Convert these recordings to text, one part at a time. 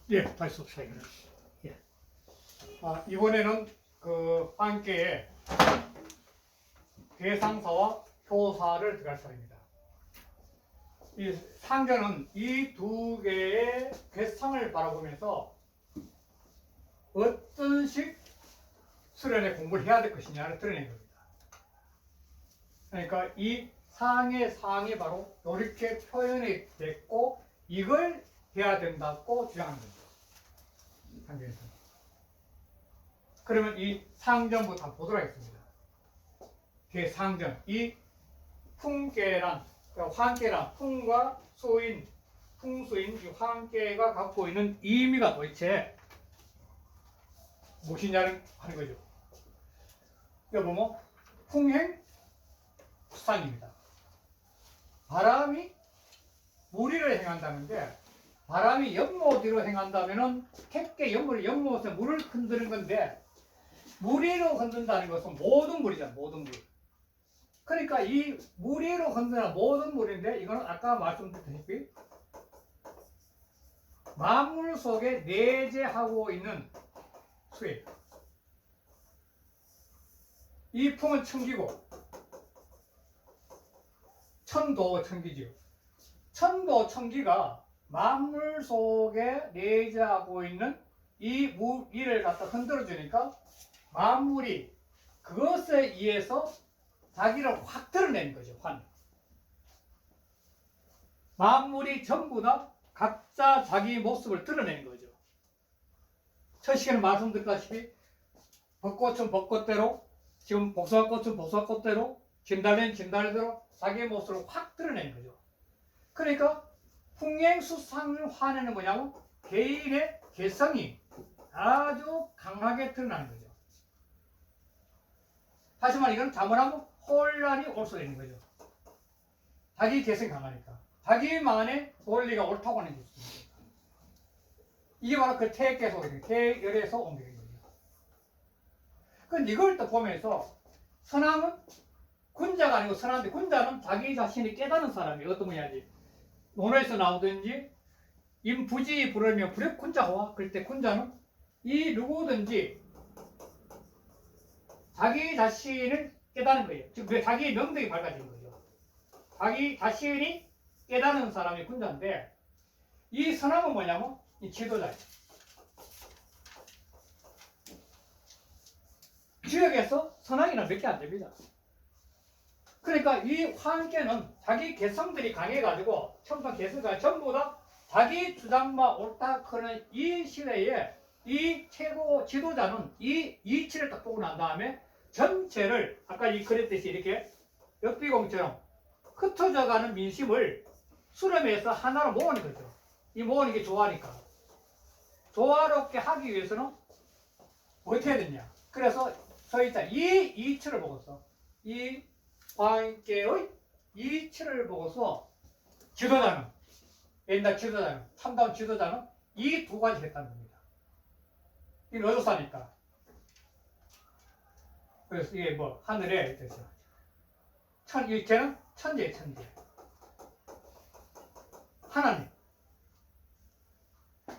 예, 다시 봅시다. 예. 이번에는 그 함께 대상사와 효사를 들어갈 차례입니다. 이 상전은 이 두 개의 괴상을 바라보면서 어떤 식 수련의 공부를 해야 될 것이냐를 드러낸 겁니다. 그러니까 이 상이 바로 이렇게 표현이 됐고 이걸 해야 된다고 주장하는 거죠. 상전에서. 그러면 이 상전부터 한번 보도록 하겠습니다. 대상전, 이 풍계란, 그러니까 환계란, 풍과 수인, 풍수인 이 환계가 갖고 있는 의미가 도대체 무엇이냐를 하는 거죠. 여기 보면 풍행 수상입니다. 바람이 무리를 행한다는데 바람이 연못으로 행한다면은 택게 연못에서 물을 흔드는 건데 무리로 흔든다는 것은 모든 물이잖아, 모든 물. 그러니까 이 무리로 흔드는 모든 물인데 이거는 아까 말씀드렸다시피 만물 속에 내재하고 있는 수예요. 이 풍은 천기고 천도 천기지요. 천도 천기가 만물 속에 내재하고 있는 이 무리를 갖다 흔들어 주니까 만물이 그것에 의해서 자기를 확 드러내는 거죠. 만물이 전부 다 각자 자기 모습을 드러내는 거죠. 첫 시간에 말씀드렸다시피 벚꽃은 벚꽃대로, 지금 복숭아꽃은 복숭아꽃대로, 진달래는 진달래대로 자기의 모습을 확 드러내는 거죠. 그러니까 풍행수상을 화내는 뭐냐면 개인의 개성이 아주 강하게 드러나는 거죠. 다시 말해 이건 잘못하면 혼란이 올 수 있는 거죠. 자기 개성이 강하니까. 자기만의 논리가 옳다고 하는 게 있습니다. 이게 바로 그 태계속이에요. 태열에서 온 거예요. 근데 이걸 또 보면서 선왕은 군자가 아니고 선왕인데 군자는 자기 자신이 깨닫는 사람이에요. 어떤 분야지. 논어에서 나오든지 임부지 부르면 불협군자와 그럴 때 군자는 이 누구든지 자기 자신을 깨닫는 거예요. 즉 자기의 명덕이 밝아지는 거죠. 자기 자신이 깨닫는 사람이 군자인데 이 선왕은 뭐냐면 이 지도자예요. 지역에서 선왕이나 몇 개 안 됩니다. 그러니까 이 황께는 자기 개성들이 강해가지고 청산 개성가 전부 다 자기 주장만 옳다 그러는 이 시대에 이 최고 지도자는 이 이치를 딱 보고 난 다음에 전체를 아까 이 그랬듯이 이렇게 역비공처럼 흩어져가는 민심을 수렴해서 하나로 모으는 거죠. 이 모으는 게 좋아하니까. 조화롭게 하기 위해서는 어떻게 해야 되냐. 그래서 저희 이 이치를 보고서 이 황께의 이치를 보고서 지도자는 옛날 지도자는 참다운 지도자는 이 두 가지 했다는 겁니다. 이게 어디서 사니까. 그래서 이게 뭐 하늘에 있죠. 이체는 천재.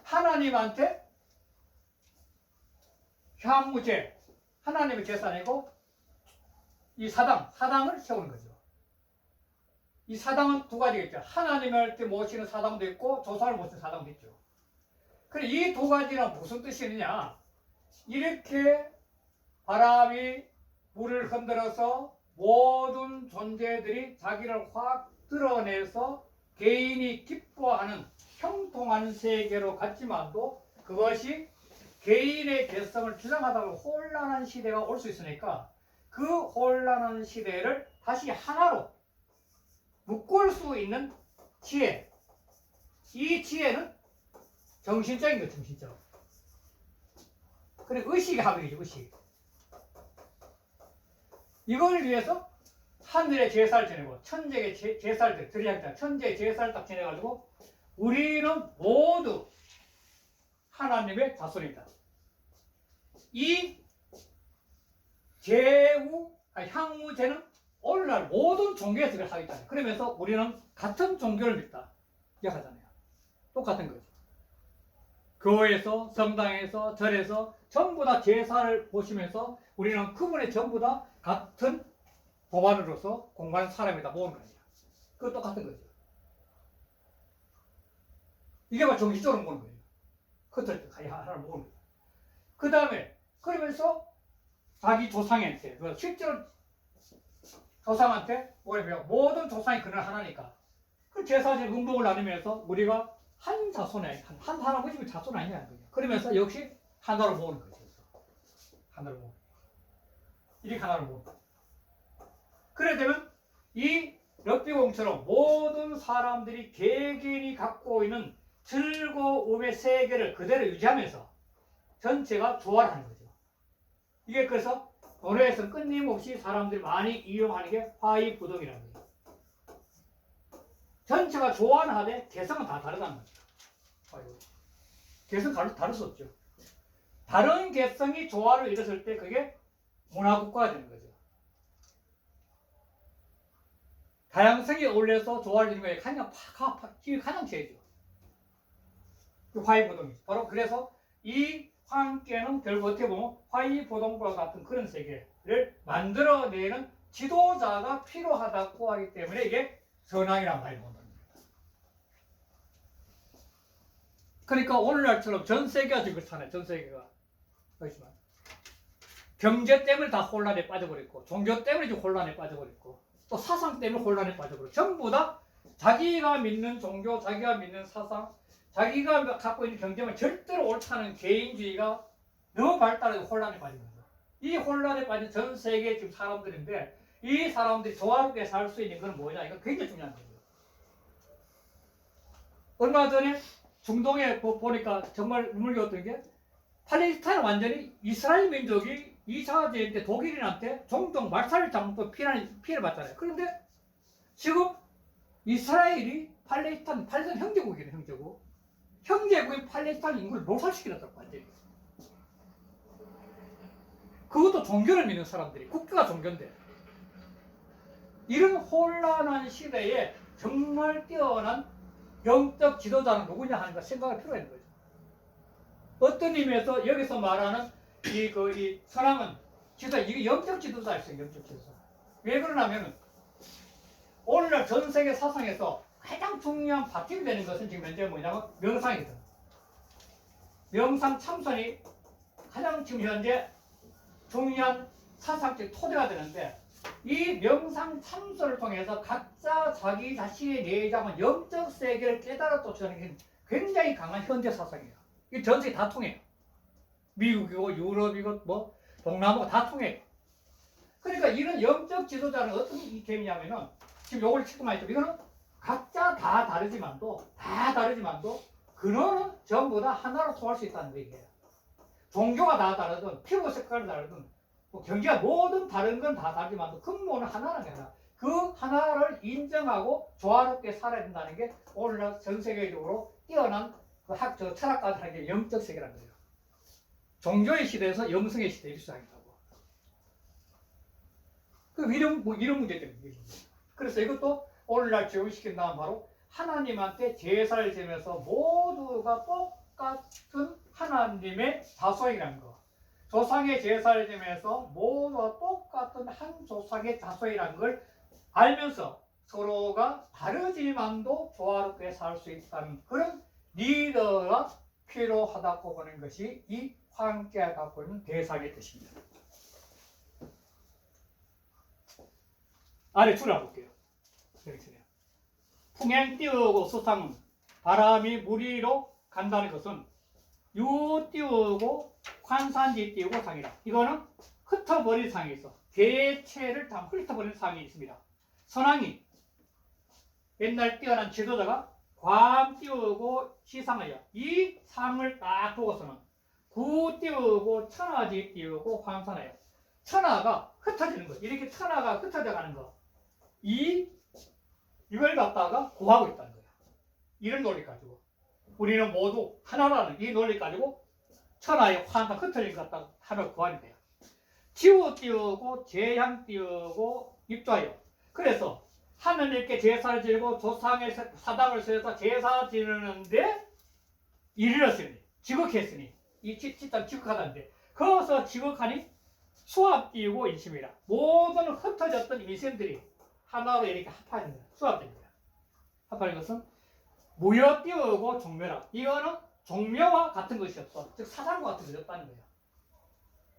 하나님한테 향무제 하나님의 제사이고 이 사당을 세우는 거죠. 이 사당은 두 가지가 있죠. 하나님을 때 모시는 사당도 있고 조상을 모시는 사당도 있죠. 그래 이 두 가지는 무슨 뜻이 있느냐? 이렇게 바람이 물을 흔들어서 모든 존재들이 자기를 확 드러내서 개인이 기뻐하는 형통한 세계로 갔지만도 그것이 개인의 개성을 주장하다 보면 혼란한 시대가 올 수 있으니까 그 혼란한 시대를 다시 하나로 묶을 수 있는 지혜. 이 지혜는 정신적인 거예요, 정신적. 그래, 의식의 합이죠, 의식. 이걸 위해서 하늘의 제사를 지내고, 천재의 제사를 드리자, 천재의 제사를 딱 지내가지고, 우리는 모두 하나님의 자손이다. 이 향후제는 오늘날 모든 종교에 들어가겠다. 그러면서 우리는 같은 종교를 믿다. 기억하잖아요. 똑같은 거죠. 교회에서, 성당에서, 절에서 전부 다 제사를 보시면서 우리는 그분의 전부 다 같은 법안으로서 공부하는 사람이다 모으는 거예요. 그거 똑같은 거죠. 이게 바로 정신적으로 모으는 거예요. 흩어질 때 하나를 모으는 거예요. 그 다음에 그러면서 자기 조상한테 실제로 조상한테 뭐냐면 모든 조상이 그는 하나니까 그 제사제 음복을 나누면서 우리가 한 자손에 한 할아버지 자손 아니냐는 거예요. 그러면서 역시 하나로 모으는 거죠. 하나로 모으는 거예요. 이렇게 하나로 모으는 거예요. 그래 되면 이 럭비공처럼 모든 사람들이 개개인이 갖고 있는 즐거움의 세계를 그대로 유지하면서 전체가 조화를 하는 거죠. 이게 그래서 도로에서 끊임없이 사람들이 많이 이용하는 게 화의부동이라는 거예요. 전체가 조화는 하되 개성은 다 다르다는 거죠. 개성 다를 수 없죠. 다른 개성이 조화를 이뤘을 때 그게 문화국가가 되는 거죠. 다양성이 어울려서 조화를 이루는 거에 힘이 가장 세죠. 그 화의부동이. 바로 그래서 이 화엄계는 결국 어떻게 보면 화의부동과 같은 그런 세계를 만들어내는 지도자가 필요하다고 하기 때문에 이게 선왕이라는 말이 나온다는 겁니다. 그러니까 오늘날처럼 전 세계가 지금 그렇잖아요. 전 세계가. 그렇지만 경제 때문에 다 혼란에 빠져버렸고 종교 때문에 지금 혼란에 빠져버렸고 또 사상 때문에 혼란에 빠져버렸고 전부 다 자기가 믿는 종교, 자기가 믿는 사상, 자기가 갖고 있는 경쟁은 절대로 옳다는 개인주의가 너무 발달해서 혼란에 빠지는 거죠. 이 혼란에 빠진 전 세계 지금 사람들인데 이 사람들이 조화롭게 살 수 있는 건 뭐냐? 이거 굉장히 중요한 거죠. 얼마 전에 중동에 보니까 정말 눈물겨웠던 게 팔레스타인 완전히 이스라엘 민족이 2차 대전 때 독일인한테 종종 말살을 당하고 피해를 봤잖아요. 그런데 지금 이스라엘이 팔레스타인 형제국이에요. 형제국이 팔레스타인 인구를 노살시키더라고 완전히. 그것도 종교를 믿는 사람들이 국가가 종교인데 이런 혼란한 시대에 정말 뛰어난 영적 지도자는 누구냐 하는 걸 생각할 필요가 있는 거죠. 어떤 의미에서 여기서 말하는 이 선왕은 이게 영적 지도자였어요. 영적 지도자. 왜 그러냐면 오늘날 전 세계 사상에서 가장 중요한 바탕이 되는 것은 지금 현재 뭐냐면 명상이거든. 명상 참선이 가장 지금 현재 중요한 사상적 토대가 되는데 이 명상 참선을 통해서 각자 자기 자신의 내장은 영적 세계를 깨달아 쫓아가는 게 굉장히 강한 현대 사상이에요. 이 전 세계 다 통해요. 미국이고 유럽이고 뭐 동남아고 다 통해요. 그러니까 이런 영적 지도자는 어떤 개념이냐면은 지금 요걸 치고 많이 좀 이거는 각자 다 다르지만도 근원은 전부 다 하나로 통할 수 있다는 얘기예요. 종교가 다 다르든 피부 색깔이 다르든 뭐 경기가 모든 다른 건 다 다르지만 근본은 하나라는 게 아니라 그 하나를 인정하고 조화롭게 살아야 된다는 게 오늘날 전 세계적으로 뛰어난 그 철학가들 하는 게 영적 세계라는 거예요. 종교의 시대에서 영성의 시대에 시작이라고. 그 이런 문제들입니다. 그래서 이것도 오늘날 적용시킨다면 바로 하나님한테 제사를 지면서 모두가 똑같은 하나님의 자손이라는 거. 조상의 제사를 지면서 모두가 똑같은 한 조상의 자손이라는 걸 알면서 서로가 다르지만도 조화롭게 살 수 있다는 그런 리더가 필요하다고 보는 것이 이 화엄계가 갖고 있는 대상의 뜻입니다. 아래 줄을 볼게요. 풍행 띄우고 수상 바람이 무리로 간다는 것은 유 띄우고 환산지 띄우고 상이다. 이거는 흩어버린 상이 있어. 대체를 다 흩어버린 상이 있습니다. 선왕이 옛날 뛰어난 지도자가 관 띄우고 시상을 해요. 이 상을 딱 보고서는 구 띄우고 천하지 띄우고 환산해요. 천하가 흩어지는 거예요. 이렇게 천하가 흩어져 가는 거. 이걸 갖다가 구하고 있다는 거예요. 이런 논리 가지고 우리는 모두 하나라는 이 논리 가지고 천하의 환상 흩어진 것 갖다가 하나 구하는 거예요. 지우 띄우고 제향 띄우고 입좌해요. 그래서 하느님께 제사를 지르고 조상의 사당을 세워서 제사 지르는데 이르렀으니 지극했으니 이 집단 지극하다는데 거기서 지극하니 수합 띄우고 인심이라. 모든 흩어졌던 인심들이 하나로 이렇게 합하는 거야. 수합된 거야. 합하는 것은 무여 띄우고 종묘라. 이거는 종묘와 같은 것이 없어. 즉 사당과 같은 것이 없다는 거예요.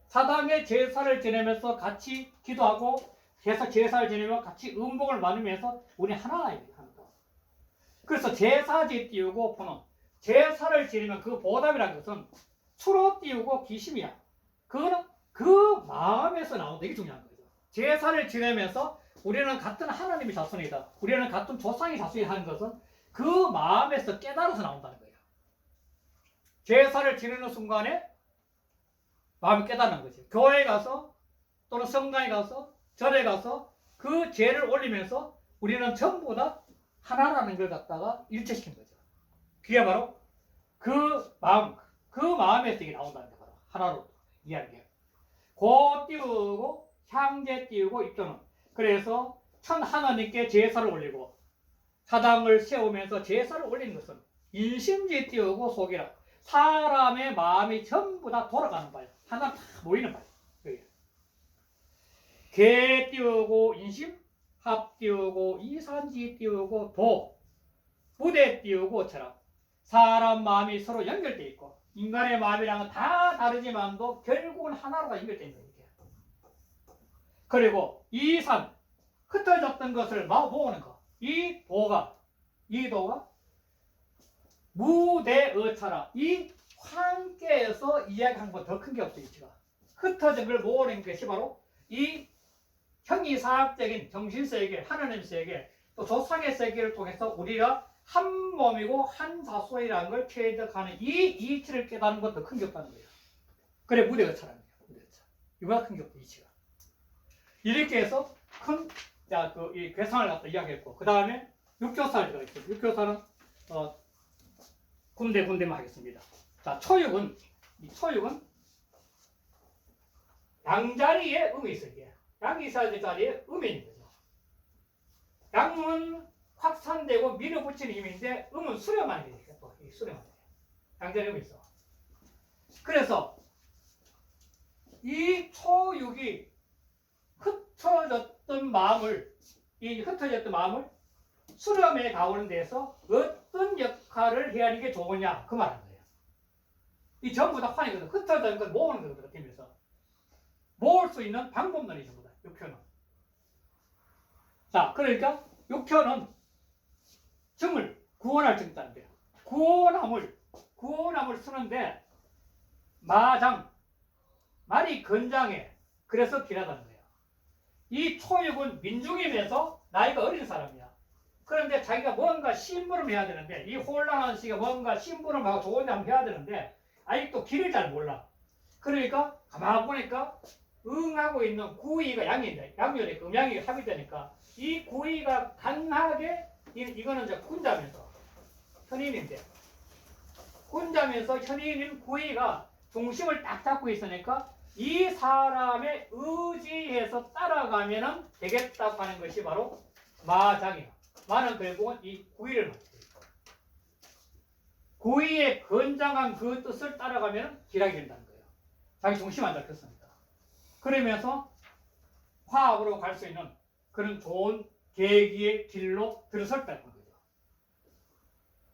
사당에 제사를 지내면서 같이 기도하고 제사를 지내며 같이 음복을 나누면서 우리 하나가 합니다. 그래서 제사지 띄우고 보는 제사를 지내면 그 보답이라는 것은 수로 띄우고 기심이야. 그거는 그 마음에서 나온다. 이게 중요한 거죠. 제사를 지내면서 우리는 같은 하나님의 자손이다. 우리는 같은 조상의 자손이 하는 것은 그 마음에서 깨달아서 나온다는 거예요. 제사를 지내는 순간에 마음이 깨닫는 거지. 교회에 가서 또는 성당에 가서 절에 가서 그 제를 올리면서 우리는 전부 다 하나라는 걸 갖다가 일체시킨 거죠. 그게 바로 그 마음에서 이게 나온다는 게 바로 하나로 이해하는 게. 고 띄우고 향제 띄우고 입조는. 그래서 천 하나님께 제사를 올리고 사당을 세우면서 제사를 올리는 것은 인심지 띄우고 속이라. 사람의 마음이 전부 다 돌아가는 바예요. 하나 다 모이는 바예요. 개 띄우고 인심, 합 띄우고 이산지 띄우고 도, 무대 띄우고 철학. 사람 마음이 서로 연결되어 있고 인간의 마음이랑은 다 다르지만도 결국은 하나로 다 연결되어 있는 거예요. 그리고 이산, 흩어졌던 것을 모으는 것. 이 도가 무대의차라. 이 함께해서 이야기한 것 더 큰 게 없어요. 이치가 흩어진 걸 모으는 것이 바로 이 형이사학적인 정신세계, 하나님 세계, 또 조상의 세계를 통해서 우리가 한 몸이고 한 자손이라는 걸 체득하는 이 이치를 깨닫는 것 더 큰 게 없다는 거예요. 그래 무대의차라는 거예요. 무대의차. 이보다 큰 게 없다. 이치가. 이렇게 해서 이 괴상을 갖다 이야기했고, 그 다음에 육교사를 들어있어요. 육교사는 군데군데만 하겠습니다. 자, 초육은 양자리에 음이 있어요. 양이 있어야 될 자리에 음이 있는 거죠. 양은 확산되고 밀어붙이는 힘인데 음은 수렴하는 게 돼요. 또 수렴하는 게. 양자리에 음이 있어. 그래서 이 초육이 흩어졌던 마음을 수렴해 가오는 데서 어떤 역할을 해야 하는 게 좋으냐 그 말하는 거예요. 이 전부 다 환이거든. 흩어진 걸 모으는 거거든. 그래서 모을 수 있는 방법론이 전부 다 육효는. 자, 그러니까 육효는 정을 구원할 정자인데요. 구원함을 쓰는데 말이 건장해. 그래서 길하다는 거예요. 이 초육은 민중임에서 나이가 어린 사람이야. 그런데 자기가 뭔가 심부름을 해야 되는데 이 혼란한 시기에 뭔가 심부름하고 좋은 데 한번 해야 되는데 아직도 길을 잘 몰라. 그러니까 가만히 보니까 응하고 있는 구이가 양인데 양면에 음양이 합의되니까 이 구이가 강하게 이거는 이제 군자면서 현인인데 군자면서 현인인 구이가 중심을 딱 잡고 있으니까 이 사람의 의지에서 따라가면은 되겠다고 하는 것이 바로 마장이에요. 마는 결국은 이 구이를 말해요. 구이의 건장한 그 뜻을 따라가면 기락이 된다는 거예요. 자기 중심 안 잡혔습니다. 그러면서 화합으로 갈 수 있는 그런 좋은 계기의 길로 들어섰다는 거죠.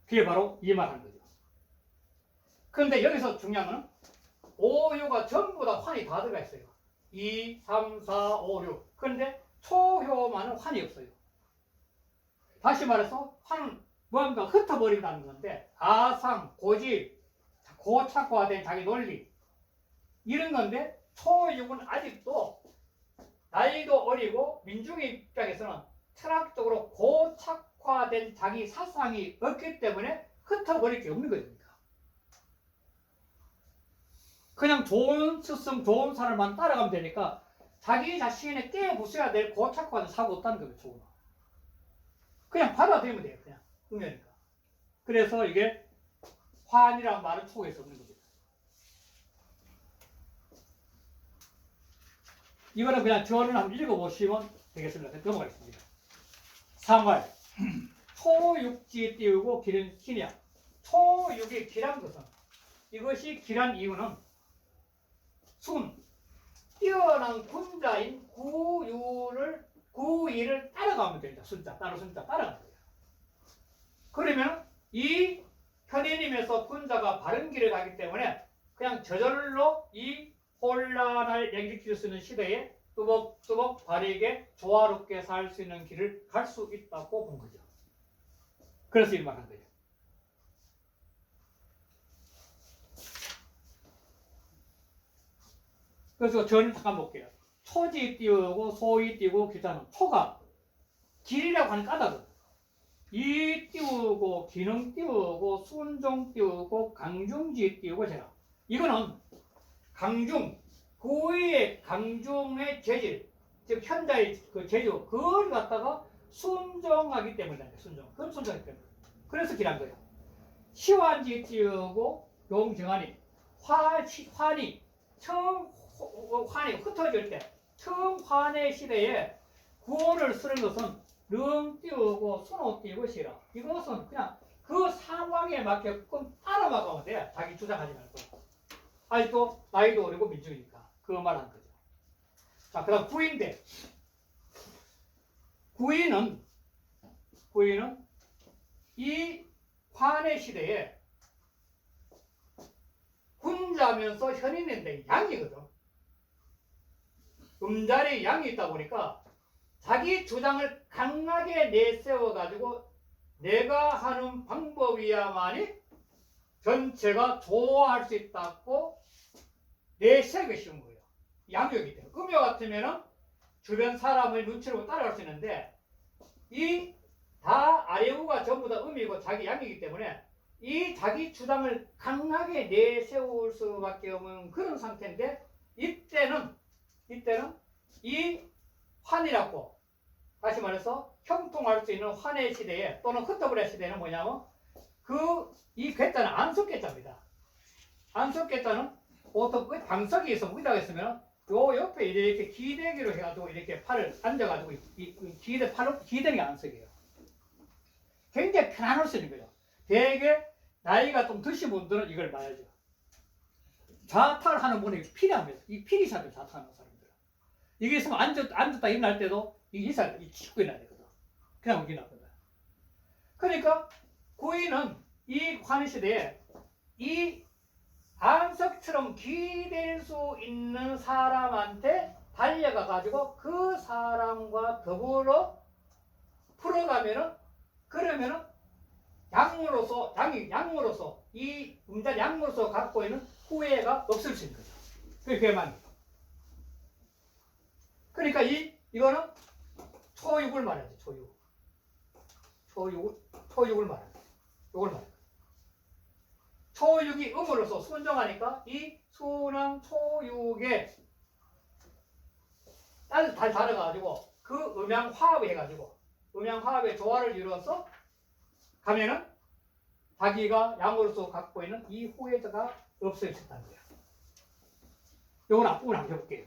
그게 바로 이 말하는 거죠. 그런데 여기서 중요한 건 오효가 전부 다 환이 다 들어가 있어요. 2, 3, 4, 5, 6. 그런데 초효만은 환이 없어요. 다시 말해서 환은 뭔가 흩어버린다는 건데 아상, 고집, 고착화된 자기 논리 이런 건데 초육은 아직도 나이도 어리고 민중의 입장에서는 철학적으로 고착화된 자기 사상이 없기 때문에 흩어버릴 게 없는 거입니다. 그냥 좋은 스승, 좋은 사람만 따라가면 되니까 자기 자신에 깨부숴야 될 고착화된 사고 없다는 거예요. 그냥 받아들이면 돼요. 그냥 응하니까. 그래서 이게 환이라는 말은 초에서 없는 겁니다. 이거는 그냥 저를 한번 읽어보시면 되겠습니다. 넘어가겠습니다. 상활 초육지 띄우고 기는 희냐. 초육이 기란 것은 이것이 길한 이유는 뛰어난 군자인 구이를 따라가면 됩니다. 따로 순자 따라가면 돼요. 그러면 이 편의림에서 군자가 바른 길을 가기 때문에 그냥 저절로 이 혼란을 일으킬 수 있는 시대에 뚜벅뚜벅 바르게 조화롭게 살 수 있는 길을 갈 수 있다고 본 거죠. 그래서 이 말한 거예요. 그래서 저는 잠깐 볼게요. 초지 띄우고 소이 띄우고 기타는 초가 길이라고 하는 까닭은 이 띄우고 기능 띄우고 순종 띄우고 강중지 띄우고 제가 이거는 강중 고의의 강중의 재질 즉 현자의 그 재주 그걸 갖다가 순종하기 때문에 순종 그건 순종하기 때문에 그래서 길한 거예요. 시환지 띄우고 용정하니 환이 처음 환이 흩어질 때 처음 환의 시대에 구호를 쓰는 것은 릉 띄우고 순호 띄우고 시라 이것은 그냥 그 상황에 맞게끔 따라가면 돼. 자기 주장하지 말고. 아직도 나이도 어리고 민중이니까 그 말한 거죠. 자, 그 다음 구인데 구인은 이 환의 시대에 군자면서 현인인데 양이거든. 음자리에 양이 있다 보니까 자기 주장을 강하게 내세워가지고 내가 하는 방법이야만이 전체가 좋아할 수 있다고 내세우기 쉬운 거예요. 양이기 때문에. 음요 같으면은 주변 사람의 눈치로 따라갈 수 있는데 이 다 아래우가 전부 다 음이고 자기 양이기 때문에 이 자기 주장을 강하게 내세울 수밖에 없는 그런 상태인데 이때는 이 환이라고 다시 말해서 형통할 수 있는 환의 시대에 또는 흩어버릴 시대는 뭐냐면 이 괴짜는 안석괴짜입니다. 안석괴짜는 보통 방석이 있으면 위에다가 있으면 요 옆에 이렇게 기대기로 해가지고 이렇게 팔을 앉아가지고 기대는 게 안석이에요. 굉장히 편안할 수 있는 거죠. 되게 나이가 좀 드신 분들은 이걸 봐야죠. 좌타를 하는 분이 필요합니다. 이 필이 있어야 좌타하는 사람들. 이게 있으면 앉았다 일어날 때도 이게 있어야 돼. 이 짚고 일어나야 되거든. 그냥 일어나거든. 그러니까 고인은 이 환희 시대에 이 안석처럼 기댈 수 있는 사람한테 달려가 가지고 그 사람과 더불어 풀어가면은 그러면은 양으로서 이 음자 양으로서 갖고 있는 후회가 없을 수 있는 거죠. 그게 말이에요. 그러니까 이거는 초육을 말하죠. 초육을 말하죠. 요걸 말해요. 초육이 음으로서 순정하니까 이 순한 초육에 달 달아가지고 그 음양화합을 해가지고 음양화합의 조화를 이루어서 가면은 자기가 양으로서 갖고 있는 이 후회자가 없어졌다는 거예요. 요건 앞부분 한번 해볼게요.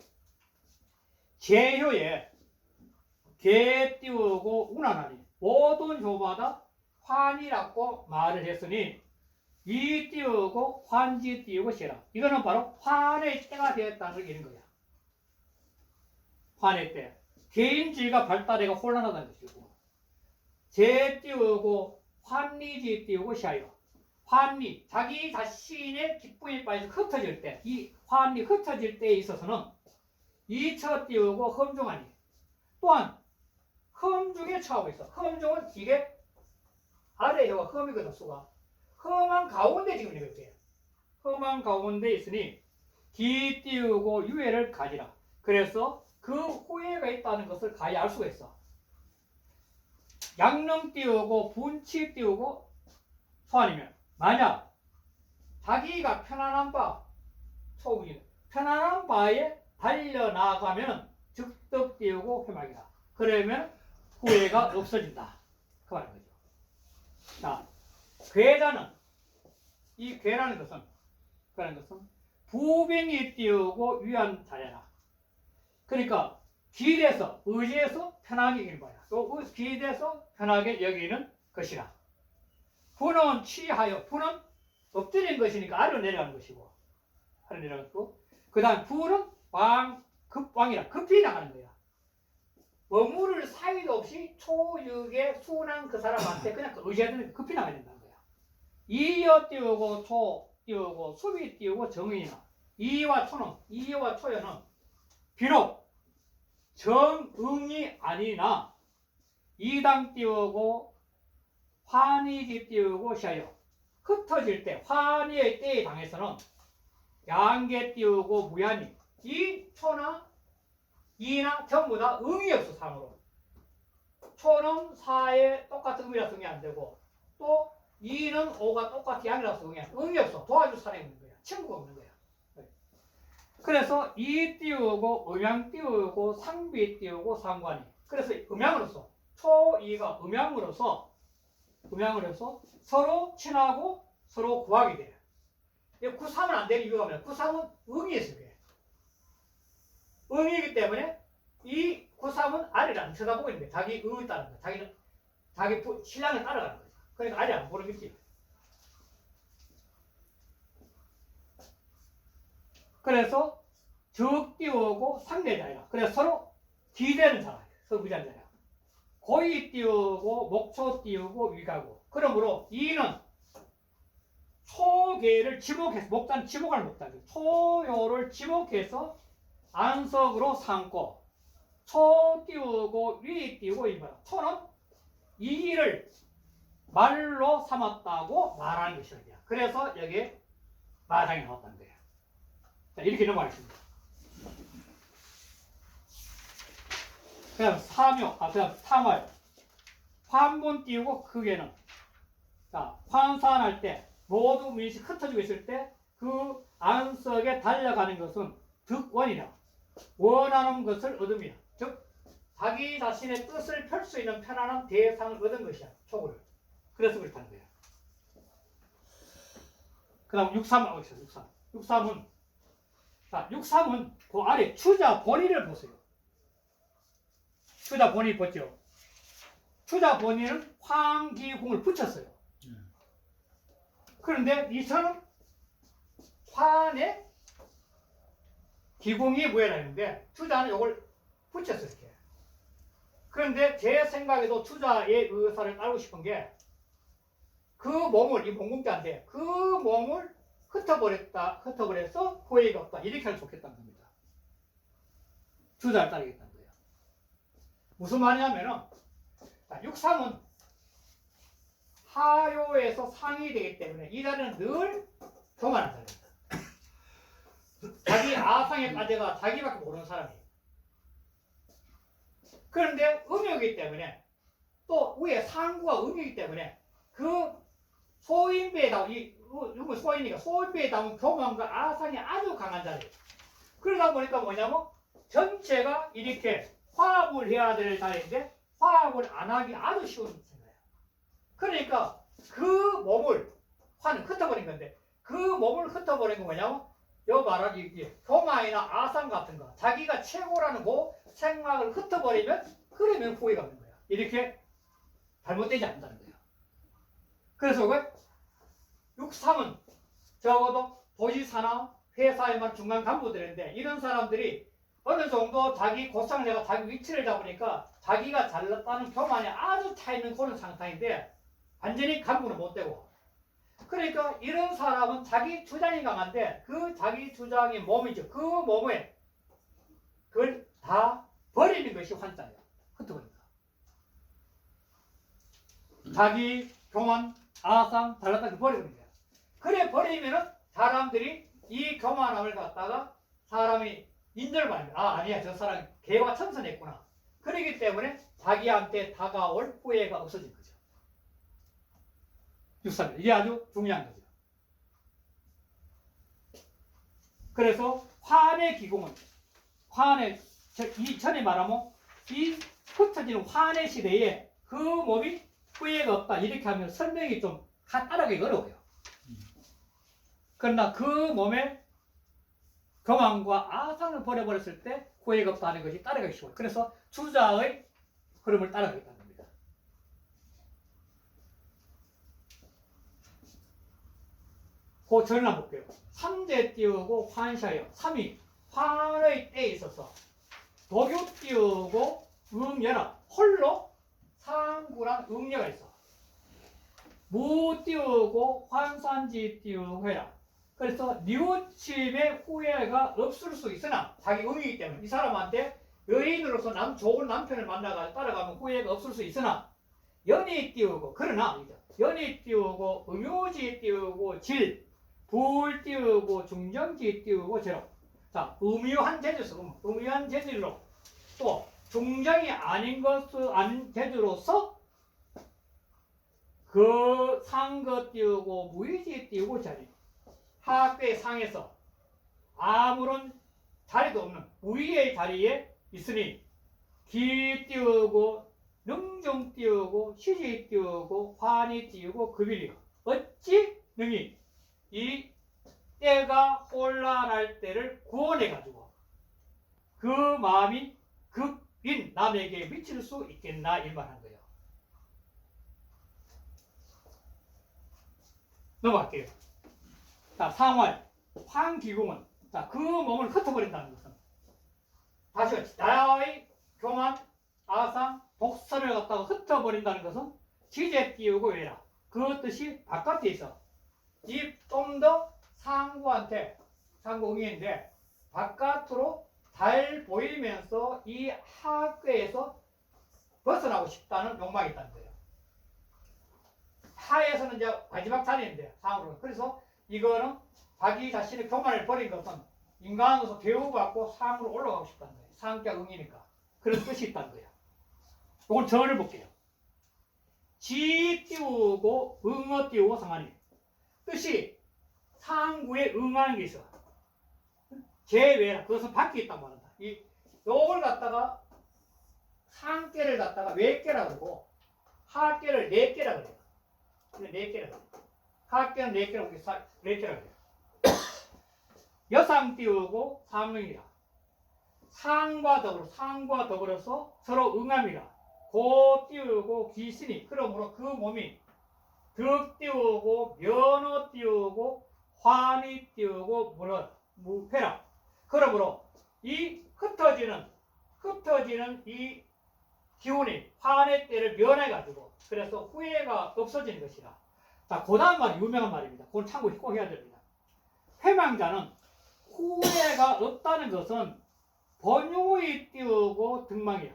제효에 개 띄우고 운하나니 모든 효마다 환이라고 말을 했으니 이 띄우고 환지 띄우고 시라. 이거는 바로 환의 때가 되었다는 걸 이런 거야. 환의 때. 개인주의가 발달해가 혼란하다는 것이고 제 띄우고 환리지 띄우고 시하여. 환리, 자기 자신의 기쁨에 빠져서 흩어질 때, 이 환리 흩어질 때에 있어서는 이처 띄우고 험중하니. 또한 험중에 처하고 있어. 험중은 이게 아래 혀가 험이거든, 수가. 험한 가운데 지금 있는 거예요. 험한 가운데 있으니 기 띄우고 유해를 가지라. 그래서 그 후회가 있다는 것을 가히 알 수가 있어. 양릉 띄우고 분치 띄우고 소환이면 만약 자기가 편안한 바 초국인 편안한 바에 달려나가면 즉덕 띄우고 회막이다. 그러면 후회가 없어진다. 그 말인 거죠. 자, 괴자는 이 괴라는 것은 부병이 띄우고 위한 자야라. 그러니까 길에서 의지해서 편하게 여기는 거야. 또 길에서 편하게 여기는 것이라. 부는 취하여 부는 엎드린 것이니까 아래로 내려가는 것이고, 아래로 내려가는 것이고, 그 다음 부는 왕이라 급히 나가는 거야. 머무를 사이도 없이 초육의 순한 그 사람한테 그냥 의지하는 급히 나가야 된다는 거야. 이어 띄우고 초 띄우고 수비 띄우고 정의나 이와 초여는 비록 정응이 아니나 이당 띄우고 환희지 띄우고 시하여 흩어질 때 환희의 때에 당해서는 양계 띄우고 무한히 이 초나 이나 전부 다 의미 없어 상으로. 초는 사에 똑같은 의미라서 의미 안 되고 또 이는 오가 똑같이 양이라서 의미 없어. 도와줄 사람이 없는 거야. 친구가 없는 거야. 그래서 이 띄우고 음양 띄우고 상비 띄우고 상관이. 그래서 음양으로서 초이가 음양으로서 서로 친하고 서로 구하게 돼요. 구삼은 안 되는 이유가 뭐냐? 구삼은 응이에서 그래. 응이기 때문에 이 구삼은 아래를 안 쳐다보고 있는 거야. 자기 응을 따르는 거야. 자기 신랑을 따라가는 거야. 그러니까 아래 안 보는겠지. 그래서 적 띄우고 상대자야. 그래서 서로 기대는 사람. 서부자자야. 고이 띄우고 목초 띄우고 위가고. 그러므로 이는 초계를 지목해서 목단 지목할 목단. 초요를 지목해서 안석으로 삼고 초 띄우고 위 띄우고 이거야. 초는 이를 말로 삼았다고 말하는 것이야. 그래서 여기에 마상이 나왔다는 거예요. 자, 이렇게 넘어가겠습니다. 그다음 사묘, 그다음 탐월. 환문 띄우고 극에는 자, 환산할 때 모두 민식 흩어지고 있을 때 그 안석에 달려가는 것은 득원이라 원하는 것을 얻음이야. 즉 자기 자신의 뜻을 펼 수 있는 편안한 대상을 얻은 것이야. 초구를. 그래서 그렇다는 거야. 그 다음 63. 63은 자, 63은 그 아래 추자 본의를 보세요. 추자 본의 보죠. 추자 본의는 황기궁을 붙였어요. 그런데 이 선은 환의 기궁이 무해라는데 추자는 이걸 붙였어요. 이렇게. 그런데 제 생각에도 추자의 의사를 알고 싶은 게 그 몸을 이 몸궁자인데 그 몸을 흩어버려서 후회가 없다. 이렇게 하면 좋겠다는 겁니다. 추자를 따르겠다는 거예요. 무슨 말이냐면은 63은 하요에서 상이 되기 때문에 이 자리는 늘 교만한 자리입니다. 자기 아상의 까지가 자기밖에 모르는 사람이에요. 그런데 음이기 때문에 또 위에 상구가 음이기 때문에 그 소인배에 담은 이건 소인이니까 소인배에 담은 교만과 아상이 아주 강한 자리예요. 그러다 보니까 뭐냐면 전체가 이렇게 화합을 해야 될 자리인데 화합을 안 하기 아주 쉬운 거예요. 그러니까 그 몸을 화는 흩어버린 건데 그 몸을 흩어버린 건 뭐냐면 요 말하기 교만이나 아상 같은 거 자기가 최고라는 그 생각을 흩어버리면 그러면 후회가 없는 거야. 이렇게 잘못되지 않는다는 거야. 그래서 그 63은 적어도 도지사나 회사에만 중간 간부들인데 이런 사람들이 어느 정도 자기 고상을 내가 자기 위치를 잡으니까 자기가 잘났다는 교만이 아주 차 있는 그런 상태인데 완전히 간부는 못 되고 그러니까 이런 사람은 자기 주장이 강한데 그 자기 주장이 몸이죠. 그 몸에 그걸 다 버리는 것이 환자예요. 흩어버립니다. 자기 교만, 아상, 잘났다 버리는 거예요. 그래 버리면은 사람들이 이 교만함을 갖다가 사람이 인정을 받는 거야. 아니야 저 사람 개와 천선했구나. 그렇기 때문에 자기한테 다가올 후회가 없어진 거죠. 63. 이게 아주 중요한 거죠. 그래서 환의 기공은 이 전에 말하면 이 흩어지는 환의 시대에 그 몸이 후회가 없다 이렇게 하면 설명이 좀 따라가기 어려워요. 그러나 그 몸에 교만과 아상을 버려버렸을 때 후회가 없다는 것이 따라가기 쉬워요. 그래서 주자의 흐름을 따라가겠다는 겁니다. 그 전을 한번 볼게요. 삼재 띄우고 환샤예요. 3이 환의 때에 있어서 도교 띄우고 음여라. 홀로 상구란 음여가 있어. 무 띄우고 환산지 띄우고 해라. 그래서 뉘우침의 후회가 없을 수 있으나 자기 음이기 때문에 이 사람한테 여인으로서 좋은 남편을 만나가 따라가면 후회가 없을 수 있으나 연이 띄우고 그러나 연이 띄우고 음요지 띄우고 질, 불 띄우고 중정지 띄우고 제로. 자, 음유한 재주서 음유한 재질로 또 중정이 아닌 재주로서 그 상거 띄우고 무의지 띄우고 자리. 하학의 상에서 아무런 자리도 없는 무의의 자리에 있으니 기 띄우고 능중 띄우고 시지 띄우고 환이 띄우고 급일이요. 어찌 능히 이 때가 혼란할 때를 구원해 가지고 그 마음이 급인 남에게 미칠 수 있겠나 이 말한 거예요. 넘어갈게요. 자, 상활 환기궁은 자, 그 몸을 흩어버린다는 것은 다시 나의 교만, 아상, 독선을 갖다가 흩어버린다는 것은 지제 띄우고 외라. 그 뜻이 바깥에 있어. 이 좀 더 상구한테 상구응인데 바깥으로 잘 보이면서 이 하괴에서 벗어나고 싶다는 욕망이 있다는 거예요. 하에서는 이제 마지막 자리인데 상으로. 그래서 이거는 자기 자신의 교만을 버린 것은 인간으로서 대우받고 상으로 올라가고 싶다는 거예요. 상격 응이니까. 그런 뜻이 있다는 거예요. 이건 전을 볼게요. 지 띄우고 응어 띄우고 상하니 뜻이 상구에 응하는 게 있어. 제외라. 그것은 밖에 있다고 말한다. 요걸 갖다가 상계를 갖다가 외계라 그러고 하계를 내계라 그래요. 내계라 그래요. 하계는 내계라 그래요. 내계라 그래요. 여상 띄우고 상응이라. 상과 더불어서 서로 응함이라. 고 띄우고 귀신이. 그러므로 그 몸이 득 띄우고 면허 띄우고 환이 띄우고 무패라. 그러므로 이 흩어지는 이 기운이 환의 때를 면해가지고 그래서 후회가 없어지는 것이라. 자, 그 다음 말이 유명한 말입니다. 그건 참고 꼭 해야 됩니다. 회망자는 후회가 없다는 것은 번유이 띄우고 등망이야.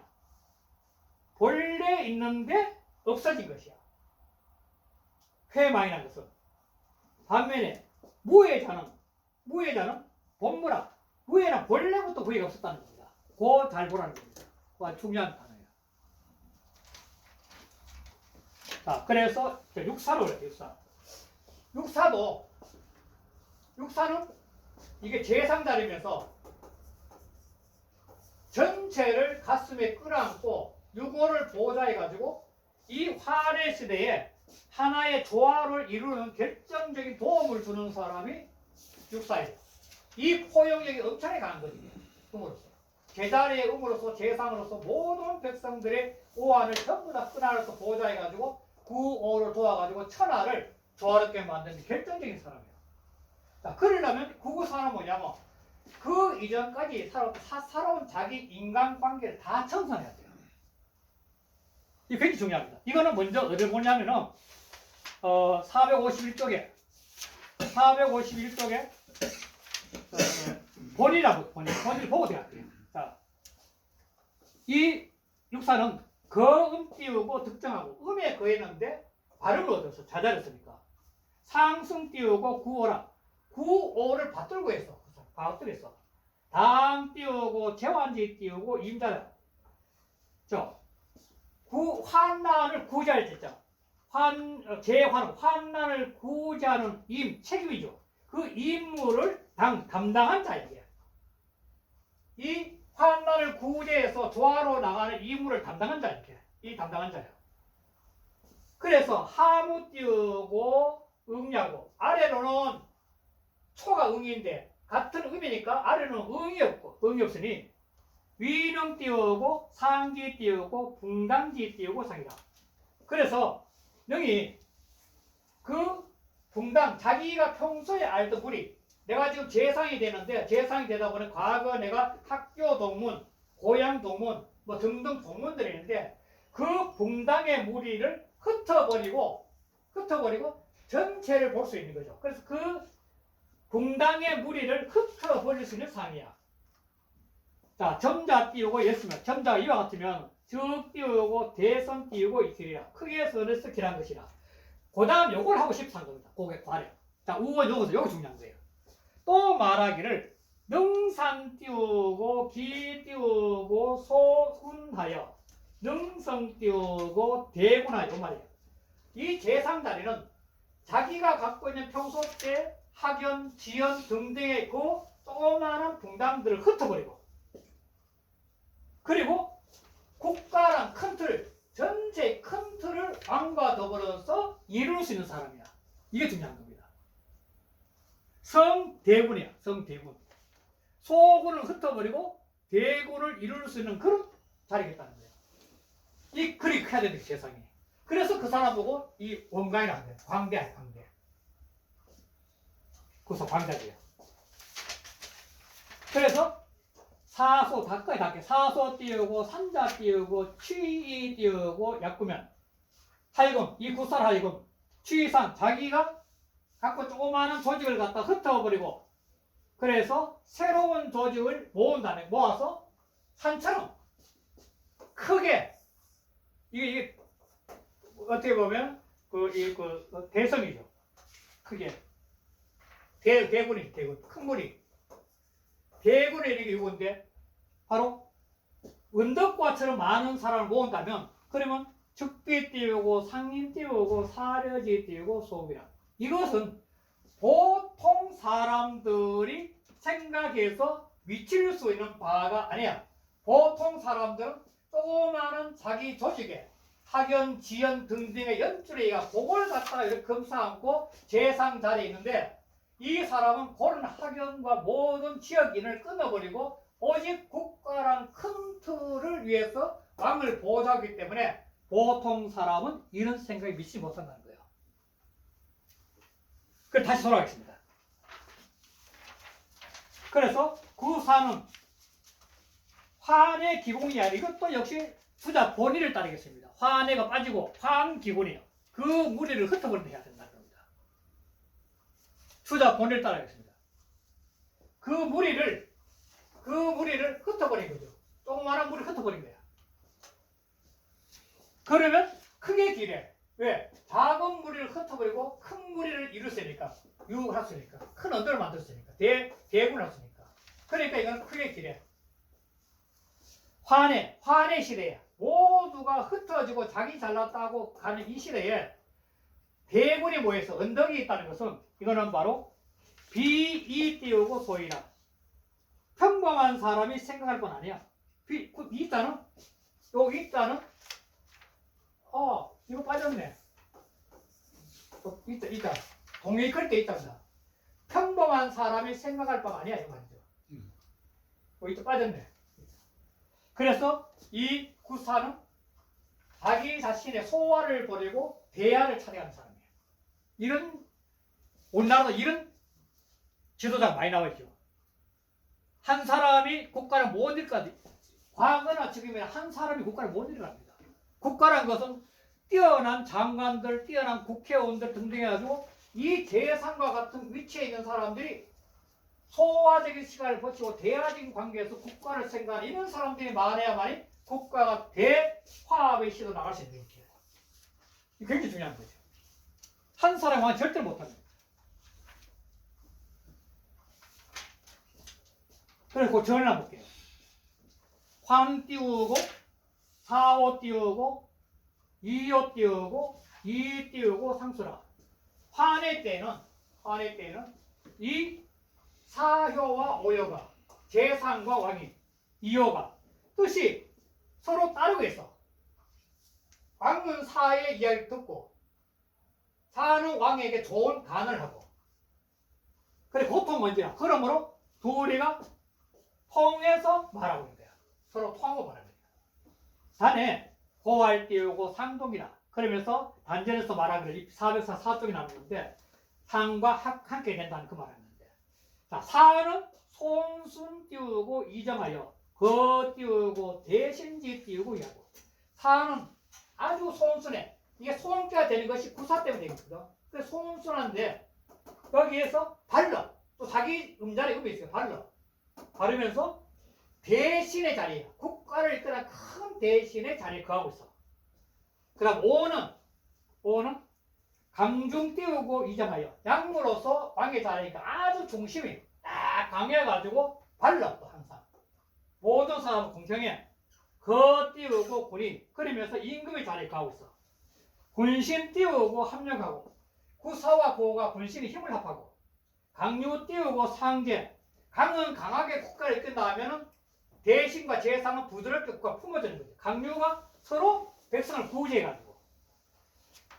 본래 있는데 없어진 것이야. 회망이라는 것은. 반면에 무해자는 본무라. 무해는 본래부터 후회가 없었다는 겁니다. 그거 잘 보라는 겁니다. 그거 중요한 단어예요. 자, 그래서 육사로 그래요. 육사는 이게 제3자리면서 전체를 가슴에 끌어안고 유고를 보호자해가지고 이 화래 시대에 하나의 조화를 이루는 결정적인 도움을 주는 사람이 육사예요. 이 포용력이 엄청나게 강한 거거든요. 음으로서. 제자리의 음으로서 제상으로서 모든 백성들의 오한을 전부 다 끈안아서 보호자해가지고 구오를 도와가지고 천하를 조화롭게 만드는 결정적인 사람이에요. 자, 그러려면 구구사는 뭐냐면 그 이전까지 살아온 자기 인간관계를 다 청산해야 돼요. 이게 굉장히 중요합니다. 이거는 먼저 어디를 보냐면은 451쪽에 본이라고 본을 보고 돼야 돼요. 자, 이 육사는 거음 띄우고 득정하고 음에 거했는데 발음을 얻어서 자자를 쓰니까 상승 띄우고 구오라. 구오를 받들고 했어. 받들었어. 당 띄우고 재환지 띄우고 임자라. 환난을 구제할 때죠. 환난을 구제하는 책임이죠. 그 임무를 담당한 자에게 이 환난을 구제해서 조화로 나가는 임무를 담당한 자에게 이 담당한 자예요. 그래서 하무 띄우고 응야고 아래로는 초가 응인데 같은 음이니까 아래는 응이 없으니 위능 띄우고 상기 띄우고 붕당지 띄우고 상이다. 그래서 능이 그 붕당, 자기가 평소에 알던 무리, 내가 지금 재상이 되는데, 재상이 되다 보니 과거 내가 학교 동문, 고향 동문, 뭐 등등 동문들이 있는데, 그 붕당의 무리를 흩어버리고 전체를 볼 수 있는 거죠. 그래서 그 붕당의 무리를 흩어버릴 수 있는 상이야. 자, 점자 띄우고 였으면, 점자가 이와 같으면 적 띄우고 대선 띄우고 이틀이라 크게 선을 섞이라는 것이라. 그 다음 요걸 하고 싶어 한 겁니다. 그게 관해. 자, 우원 요것도 요거 중요한 거예요. 또 말하기를 능산 띄우고 기 띄우고 소훈하여 능성 띄우고 대군하여 이 말이에요. 이 재상다리는 자기가 갖고 있는 평소 때 학연, 지연 등등의 그 조그마한 붕당들을 흩어버리고, 그리고 국가란 큰 틀, 전체 큰 틀을 왕과 더불어서 이룰 수 있는 사람이야. 이게 중요한 겁니다. 성대군이야. 성대군. 소군을 흩어버리고 대군을 이룰 수 있는 그런 자리겠다는 거예요. 이 그리 커야 되는 세상이. 그래서 그 사람 보고 이 원광이라는 거예요. 광대야, 광대. 그래서 광대예요. 그래서 사소, 닭까지 닭게 사소 띄우고 산자 띄우고 취이 띄우고 약구면 하이금, 이 구살 하이금 취상, 자기가 갖고 조그마한 조직을 갖다 흩어버리고, 그래서 새로운 조직을 모은다네. 모아서 산처럼 크게, 이게 어떻게 보면 그 대성이죠. 크게 대군이, 대군, 큰 무리. 대군의 이렇게 이건데, 바로 은덕과처럼 많은 사람을 모은다면, 그러면 즉비 띄우고 상인 띄우고 사려지 띄우고 소비라. 이것은 보통 사람들이 생각해서 미칠 수 있는 바가 아니야. 보통 사람들은 조그마한 자기 조직에 학연, 지연 등등의 연줄에가 그걸 갖다가 이렇게 검사하고 재상 자리에 있는데, 이 사람은 그런 학연과 모든 지역인을 끊어버리고 오직 국가란 큰 틀을 위해서 왕을 보호하기 때문에 보통 사람은 이런 생각에 미치지 못한다는 거예요. 그럼 다시 돌아가겠습니다. 그래서 구사는 환의 기공이 아니라 이것도 역시 수자 본의를 따르겠습니다. 환해가 빠지고 환기군이요. 그 무리를 흩어버린다 해야 된다는 겁니다. 수자 본의를 따르겠습니다. 그 무리를 흩어버린 거죠. 조그마한 무리를 흩어버린 거야. 그러면 크게 길에, 왜? 작은 무리를 흩어버리고 큰 무리를 이뤘으니까, 유혹을 했으니까, 큰 언덕을 만들었으니까, 대군을 했으니까. 그러니까 이건 크게 길에. 환의 시대에 모두가 흩어지고 자기 잘났다고 가는 이 시대에 대군이 모여서 언덕이 있다는 것은, 이거는 바로 비이 띄우고 소이라. 평범한 사람이 생각할 건 아니야. 있다는, 여기 있다는, 이거 빠졌네. 있다. 동이 클 때 있단다. 평범한 사람이 생각할 바가 아니야, 이 말이죠. 여기 또 빠졌네. 그래서 이 구사는 자기 자신의 소화를 버리고 대화를 찾아가는 사람이에요. 이런, 우리나라도 이런 지도자가 많이 나와있죠. 한 사람이 국가를 못 일까지, 과거나 지금이나 한 사람이 국가를 못 일갑니다. 국가란 것은 뛰어난 장관들, 뛰어난 국회의원들 등등 해가지고 이 재상과 같은 위치에 있는 사람들이 소화적인 시간을 거치고 대화적인 관계에서 국가를 생각하는 이런 사람들이 많아야만이 국가가 대화합의 시도 나갈 수 있는 거예요. 이게 굉장히 중요한 거죠. 한 사람은 절대 못합니다. 그래서 그 전을 한번 볼게요. 환 띄우고, 사오 띄우고, 이오 띄우고, 이 띄우고, 상수라. 환의 때는 이 사효와 오효가, 재상과 왕이, 이효가 뜻이 서로 따르고 있어. 왕은 사의 이야기를 듣고, 사는 왕에게 좋은 간을 하고. 그래, 보통 뭔지야. 그러므로 둘이가 통해서 말하고 있는 거야. 서로 통하고 말하는 거야. 단에 고할 띄우고 상동이나, 그러면서 단전에서 말하기를 404 4쪽이 나오는데, 상과 함께 된다는 그 말이었는데. 자, 사는 손순 띄우고 이정하여 거 띄우고 대신지 띄우고 이하고. 사는 아주 손순해. 이게 손자가 되는 것이 구사 때문에 되거든. 그래서 손순한데 여기에서 발러. 또 자기 음자리 음이 있어요. 발러. 바르면서 대신의 자리에 국가를 이끄는 큰 대신의 자리에 거하고 있어. 그 다음 오는 강중 띄우고 이정하여 양무로서 왕의 자리니까 아주 중심이 딱 강해가지고 발러. 또 항상 모든 사람은 공평해. 거 띄우고 군인 그러면서 임금의 자리에 가고 있어. 군신 띄우고 합력하고 구사와 고가 군신이 힘을 합하고 강유 띄우고 상제 강은 강하게 국가를 이끈다 하면은 대신과 재상은 부드럽게 국가가 품어지는 거죠. 강유가 서로 백성을 구제해가지고.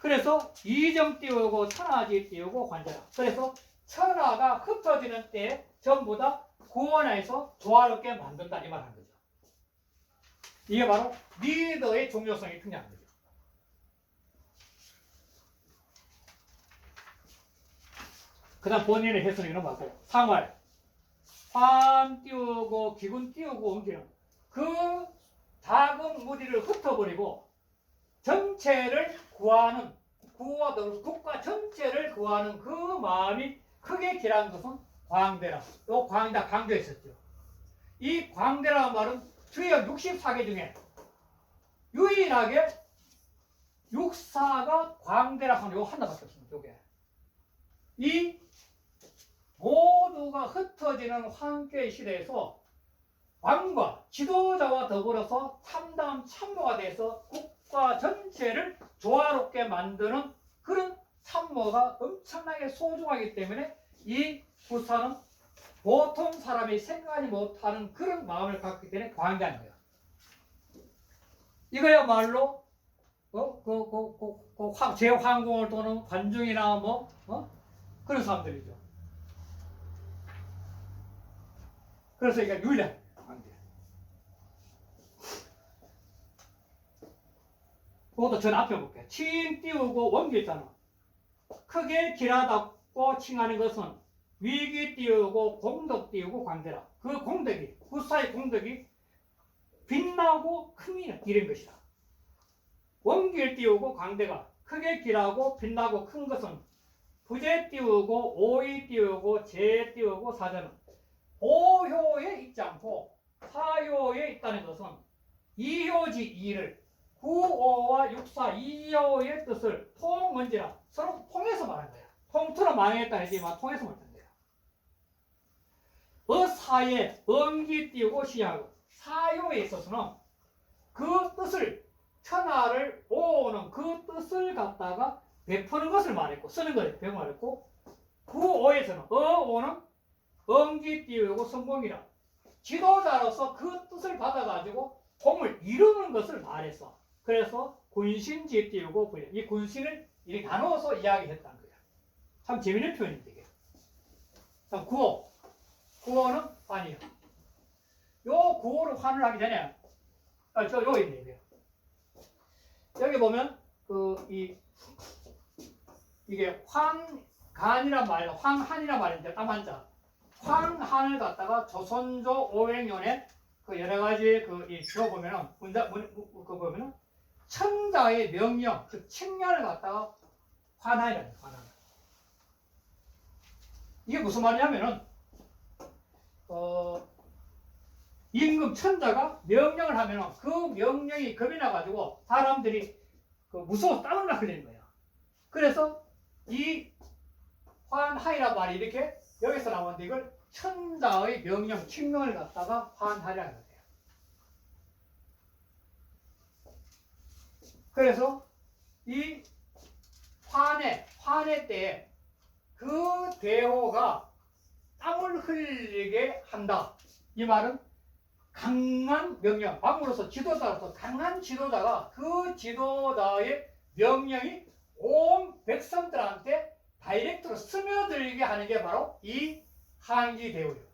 그래서 이정 띄우고 천하지 띄우고 관자라. 그래서 천하가 흩어지는 때에 전부 다 구원해서 조화롭게 만든다 이 말하는 거죠. 이게 바로 리더의 중요성이 중요한 거죠. 그 다음 본인의 해석은 이런 거고 상활 환 띄우고 기군 띄우고 옮기는 그 작은 무리를 흩어버리고 전체를 구하는 구와 더불어 국가 전체를 구하는 그 마음이 크게 기라는 것은 광대라. 또 광이다 강조했었죠. 이 광대라는 말은 주역 64개 중에 유일하게 육사가 광대라 하는 요 하나밖에 없습니다. 요게. 이 모두가 흩어지는 황폐의 시대에서 왕과 지도자와 더불어서 참담 참모가 돼서 국가 전체를 조화롭게 만드는 그런 참모가 엄청나게 소중하기 때문에 이 구사는 보통 사람이 생각하지 못하는 그런 마음을 갖기 때문에 광대하는 거예요. 이거야말로 제황공을 도는 관중이나 그런 사람들이죠. 그래서 이게 유일한 관계. 그것도 전 앞에 볼게요. 칭 띄우고 원기 있잖아. 크게 길하다고 칭하는 것은 위기 띄우고 공덕 띄우고 광대라. 그 공덕이 구사의 공덕이 빛나고 크면 이런 것이다. 원기를 띄우고 광대가 크게 길하고 빛나고 큰 것은 부재 띄우고 오이 띄우고 재 띄우고 사전은 오효에 있지 않고 사효에 있다는 것은 이효지 이를 구오와 육사 이효의 뜻을 통언지라 서로 통해서 말한 거야. 통틀어 망했다 하지만 통해서 말한 거야. 어사에 엄기 띄우고 시하고 사효에 있어서는 그 뜻을 천하를 오는 그 뜻을 갖다가 베푸는 것을 말했고 쓰는 것을 배우 말했고 구오에서는 어오는 엄기 띄우고 성공이라 지도자로서 그 뜻을 받아가지고 공을 이루는 것을 말했어. 그래서 군신지 띄우고 부여 이 군신을 이렇게 나누어서 이야기했다는 거야. 참 재밌는 표현인데 이게. 구호는 환이요. 요 구호를 환을 하기 전에 요 있네요. 여기 보면 이게 황간이란 말, 황한이란 말인데 땀한자. 황한을 갖다가 조선조 오행년에 그 여러 가지 주어 보면은 보면은 천자의 명령, 즉 칭령을 갖다가 환한이라는 환한. 이게 무슨 말이냐면은 임금 천자가 명령을 하면은 그 명령이 겁이 나가지고 사람들이 무서워서 땀을 막 흘리는 거야. 그래서 이 환하이란 말이 이렇게 여기서 나오는데 이걸 천자의 명령, 칙령을 갖다가 환하이라는 거예요. 그래서 이 환해 때에 그 대호가 땀을 흘리게 한다. 이 말은 강한 명령, 왕으로서 지도자로서 강한 지도자가 그 지도자의 명령이 온 백성들한테 다이렉트로 스며들게 하는 게 바로 이 한기 대우예요.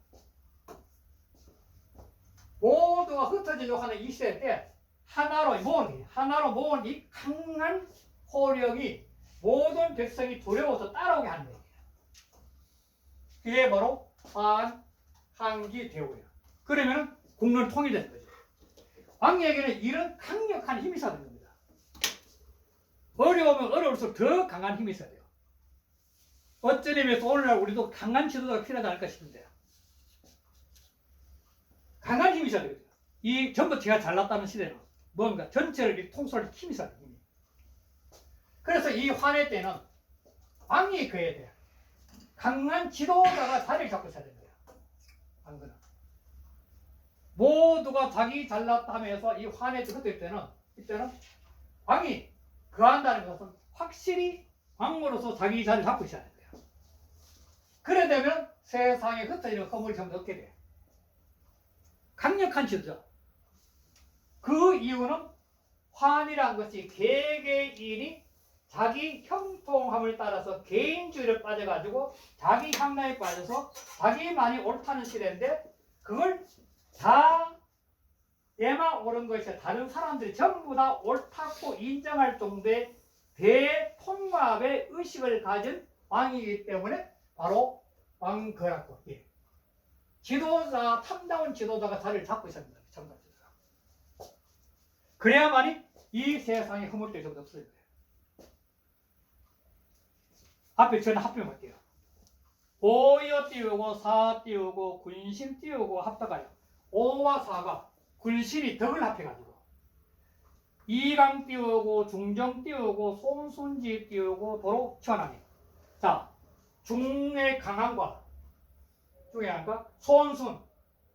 모두가 흩어지려고 하는 이 시대 때 하나로 모은 이 강한 호령이 모든 백성이 두려워서 따라오게 하는 거예요. 그게 바로 환기 대우예요. 그러면 국론 통일되는 거죠. 왕에게는 이런 강력한 힘이 있어야 되는 겁니다. 어려우면 어려울수록 더 강한 힘이 있어야 돼요. 어떤 의미에서 오늘날 우리도 강한 지도자가 필요하지 않을까 싶은데요. 강한 힘이 있어야 되거든요. 이 전부 제가 잘났다는 시대는 뭔가 전체를 통솔할 힘이 있어야 돼요. 힘이. 그래서 이 환해 때는 왕이 그어야 돼요. 강한 지도자가 자리를 잡고 있어야 됩니다. 왕은 모두가 자기 잘났다 하면서 이 환해 때는 이때는 왕이 그한다는 것은 확실히 왕으로서 자기 자리를 잡고 있어야 돼요. 그래 되면 세상에 흩어지는 허물이 전부 없게 돼요. 강력한 지도자. 그 이유는 환이란 것이 개개인이 자기 형통함을 따라서 개인주의를 빠져가지고 자기 향락에 빠져서 자기만이 옳다는 시대인데 그걸 다 얘만 옳은 것이 다른 사람들이 전부 다 옳다고 인정할 정도의 대통합의 의식을 가진 왕이기 때문에 바로 왕거라고. 예. 지도자, 탐다운 지도자가 자리를 잡고 있어야 됩니다. 탐다운 지도자. 그래야만이 이 세상에 허물될 정도 없어요. 앞에 저는 합병할게요. 오여 띄우고 사 띄우고 군신 띄우고 합다가요. 5와 4가 군신이 덕을 합해가지고 이강 띄우고 중정 띄우고 손순지 띄우고 도로 천하니. 자, 중의 강함과 손순,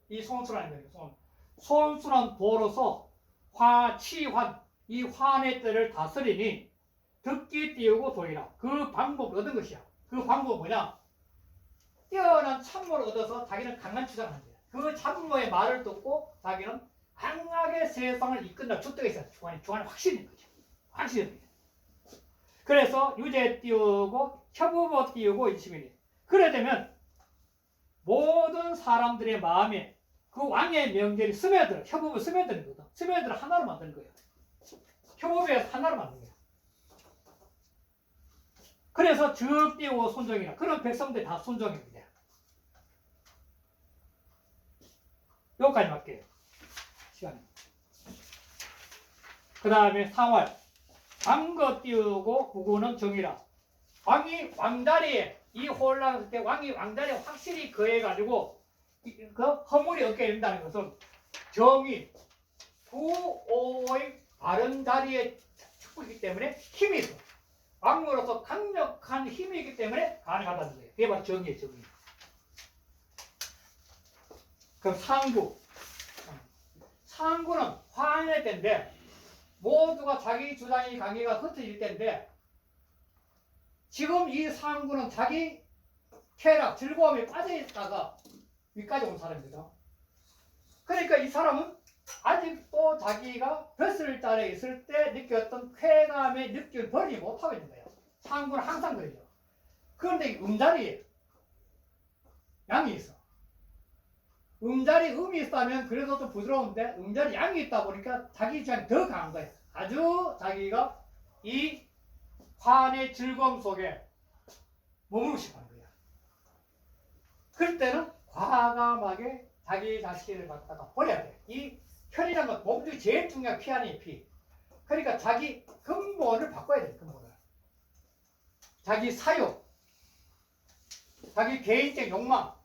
이 손수라는 거예요. 손수는 도로서 화치환, 이 환의 때를 다스리니 덕기 띄우고 도이라. 그 방법을 얻은 것이야. 그 방법은 뭐냐? 뛰어난 참모를 얻어서 자기는 강한 주장을 한대요. 그 참모의 말을 듣고 자기는 강하게 세상을 이끈다. 주택에 있어요. 주관이 확실히 있는 거죠. 확실히 있는 거죠. 그래서 유죄 띄우고 협의보 띄우고 인시민이. 그래 되면 모든 사람들의 마음에 그 왕의 명제를 스며들어. 협의보 스며드는 거거든. 스며들어 하나로 만드는 거예요. 협의보에서 하나로 만드는 거예요. 그래서 즉 띄우고 손정이라. 그런 백성들이 다 손정입니다. 여기까지 할게요. 시간이. 그 다음에 상활. 왕거 띄우고 구구는 정이라. 왕이 왕다리에 이 혼란할 때 왕이 왕다리에 확실히 거해가지고 그 허물이 없게 된다는 것은 정이 구오의 바른 자리에 축복이기 때문에 힘이 있어. 왕으로서 강력한 힘이기 때문에 가능하다는 거예요. 그게 바로 정의예요. 정의. 그럼 상구. 상구는 화한의 때인데 모두가 자기 주장이 강해가 흩어질 때인데 지금 이 상구는 자기 쾌락, 즐거움에 빠져있다가 위까지 온 사람입니다. 그러니까 이 사람은 아직도 자기가 벼슬 자리에 있을 때 느꼈던 쾌감의 느낌을 버리지 못하고 있는 거예요. 상구는 항상 그러죠. 그런데 음자리에 양이 있어. 음자리 음이 있다면 그래도 좀 부드러운데 음자리 양이 있다 보니까 자기 주장이 더 강한 거예요. 아주 자기가 이 환의 즐거움 속에 머무르고 싶어 하는 거예요. 그럴 때는 과감하게 자기 자신을 갖다가 버려야 돼요. 이 혈이라는 건 몸 중에 제일 중요한 피 아니에요. 피. 그러니까 자기 근본을 바꿔야 돼요. 근본을. 자기 사욕, 자기 개인적 욕망,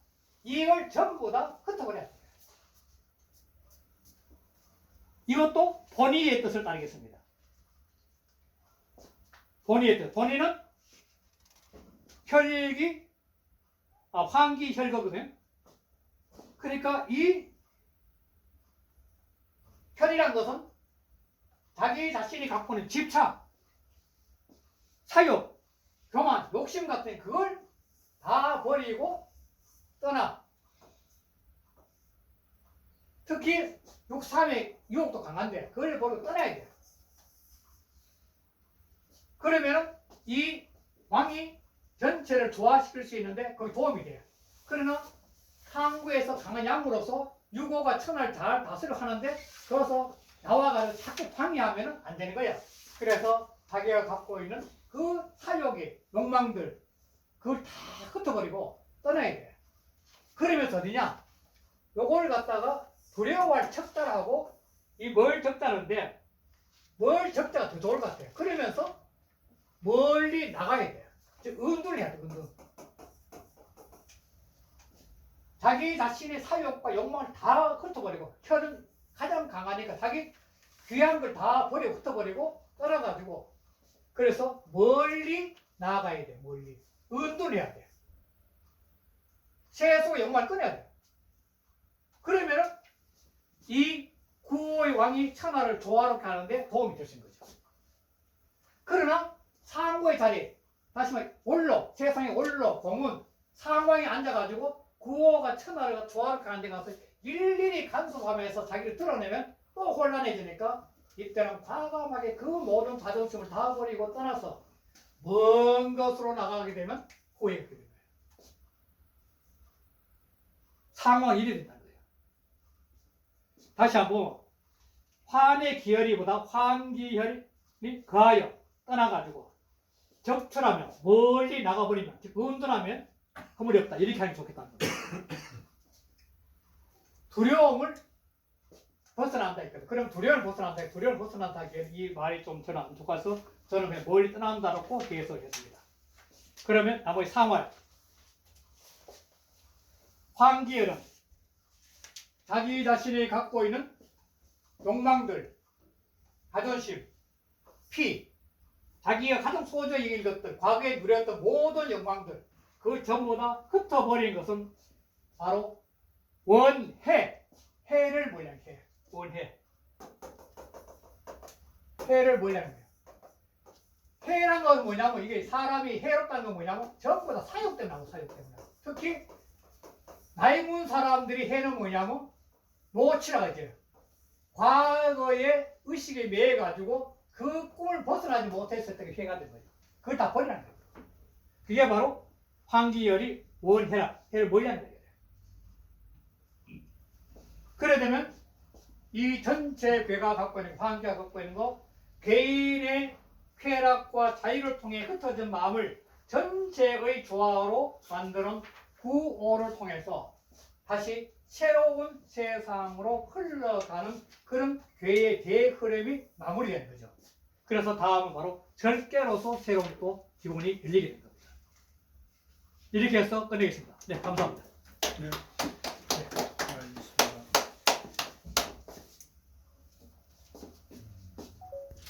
이걸 전부 다 흩어버려야 돼요. 이것도 본의의 뜻을 따르겠습니다. 본의의 뜻. 본의는 혈기, 환기 혈거거든요. 그러니까 이 혈이란 것은 자기 자신이 갖고 있는 집착, 사욕, 교만, 욕심 같은 그걸 다 버리고 떠나. 특히 육삼의 유혹도 강한데 그걸 버리고 떠나야 돼요. 그러면 이 왕이 전체를 조화시킬 수 있는데 거기 도움이 돼요. 그러나 상구에서 강한 양으로서 유고가 천을 잘 다스려 하는데 거기서 나와가지고 자꾸 방해하면 안 되는 거야. 그래서 자기가 갖고 있는 그 사욕의 욕망들 그걸 다 흩어버리고 떠나야 돼. 그러면서 어디냐? 요걸 갖다가 두려워할 척자라고 이 뭘 적자는데 뭘 적자가 더 좋을 것 같아요. 그러면서 멀리 나가야 돼요. 즉 은둔을 해야 돼요. 은둔. 자기 자신의 사욕과 욕망을 다 흩어버리고 혀는 가장 강하니까 자기 귀한 걸 다 버리고 흩어버리고 떠나가지고 그래서 멀리 나가야 돼. 멀리 은둔해야 돼. 세속의 욕망을 끊어야 돼. 그러면은 이 구호의 왕이 천하를 조화롭게 하는데 도움이 될 수 있는 거죠. 그러나 상고의 자리, 다시 말해 원로, 세상의 원로, 공은 상왕에 앉아가지고 구호가 천하를 조화롭게 하는 데 가서 일일이 간섭하면서 자기를 드러내면 또 혼란해지니까 이때는 과감하게 그 모든 자존심을 다 버리고 떠나서 먼 것으로 나가게 되면 후회가 되는 거예요. 상황 일이 된다는 거예요. 다시 한번 환의 기혈이보다 환기혈이 거하여 떠나가지고 적출하면 멀리 나가버리면 즉 은둔하면 허물이 없다 이렇게 하는 게 좋겠다는 거예요. 두려움을 벗어난다 했거든. 그럼 두려움을 벗어난다. 두려움을 벗어난다 이 말이 좀 저는 안 좋아서 저는 그냥 멀리 떠난다고 해석했습니다. 그러면 나머지 상활 환기혈은 자기 자신이 갖고 있는 욕망들, 자존심, 피, 자기가 가장 소중히 여긴 것들, 과거에 누렸던 모든 욕망들 그 전부 다 흩어버린 것은 바로 원해, 해를 뭐냐 해, 원해, 해를 뭐냐는 거예요. 해란 건 뭐냐면 이게 사람이 해롭다는 건 뭐냐면 전부 다 사욕 때문에 나고 사욕 때문에. 특히 나이 문 사람들이 해는 뭐냐면 노치라고 하죠. 과거의 의식에 매여가지고 그 꿈을 벗어나지 못했을 때 해가 된 거예요. 그걸 다 버리라는 거예요. 그게 바로 환기열이 원해라. 해를 멀리하는 거예요. 그래 되면 이 전체 괴가 갖고 있는 환기가 갖고 있는 거 개인의 쾌락과 자유를 통해 흩어진 마음을 전체의 조화로 만드는 구호를 통해서 다시 새로운 세상으로 흘러가는 그런 괴의 대흐름이 마무리되는 거죠. 그래서 다음은 바로 절개로서 새로운 또 기운이 열리게 된 겁니다. 이렇게 해서 끝내겠습니다. 네, 감사합니다. 네.